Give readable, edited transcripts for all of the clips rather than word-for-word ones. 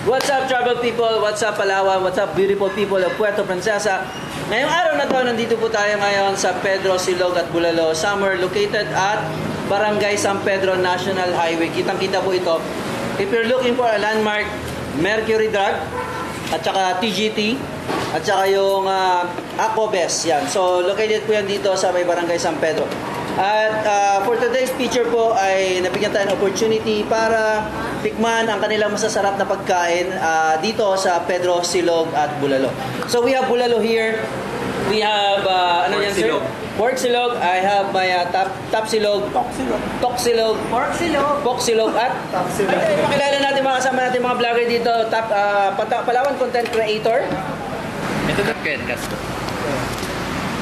What's up, travel people? What's up, Palawan? What's up, beautiful people of Puerto Princesa? Ngayong araw na to, nandito po tayo ngayon sa Pedro, Silog at Bulalo Summer, located at Barangay San Pedro National Highway. Kitang-kita po ito. If you're looking for a landmark, Mercury Drug, at saka TGT, at saka yung Aquabest. Yan. So, located po yan dito sa may Barangay San Pedro. At for today's feature po ay nabigyan tayo ng opportunity para tikman ang kanilang masasarap na pagkain dito sa Pedro, Silog at Bulalo. So, we have Bulalo here. We have, ano yan, sir? Pork silog. I have my top silog. Tok silog. Pork silog. Pork silog at top silog. Pakilala natin mga kasama natin mga vlogger dito. Palawan content creator. Ito na Ken Castro.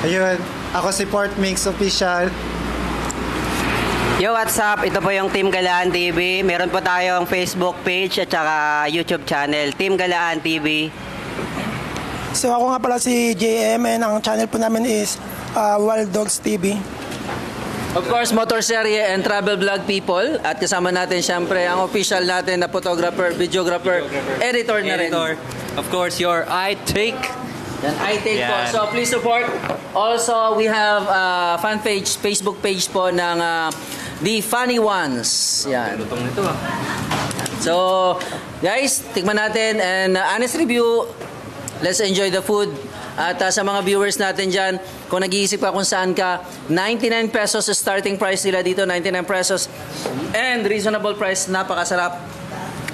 Ayun, ako si Port Mix Official. Yo, what's up? Ito po yung Team Galaan TV. Meron po tayong Facebook page at saka YouTube channel, Team Galaan TV. So ako nga pala si JM and ang channel po namin is Wild Dogs TV. Of course, motor serye and travel vlog people. At kasama natin syempre ang official natin na photographer, videographer, editor na rin. Of course, your iTake. Yan, iTake po. Yan. So please support. Also, we have fan page, Facebook page po ng The Funny Ones. Yan. Lutong nito ah. So, guys, tikman natin and honest review. Let's enjoy the food. At sa mga viewers natin dyan, kung nag-iisip ka kung saan ka, 99 pesos starting price nila dito, 99 pesos. And reasonable price, napakasarap.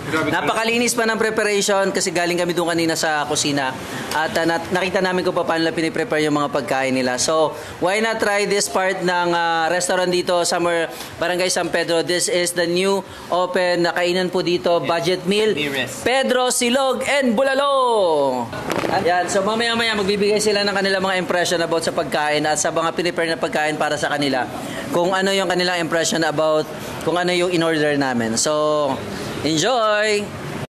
Napakalinis pa ng preparation kasi galing kami doon kanina sa kusina. At nakita namin kung paano piniprepare yung mga pagkain nila. So, why not try this part ng restaurant dito sa Barangay San Pedro. This is the new open na kainan po dito, budget meal. Pedro, Silog, and Bulalo. Yan, so mamaya-maya magbibigay sila ng kanilang mga impression about sa pagkain at sa mga pinipare na pagkain para sa kanila. Kung ano yung kanilang impression about kung ano yung in-order namin. So, enjoy!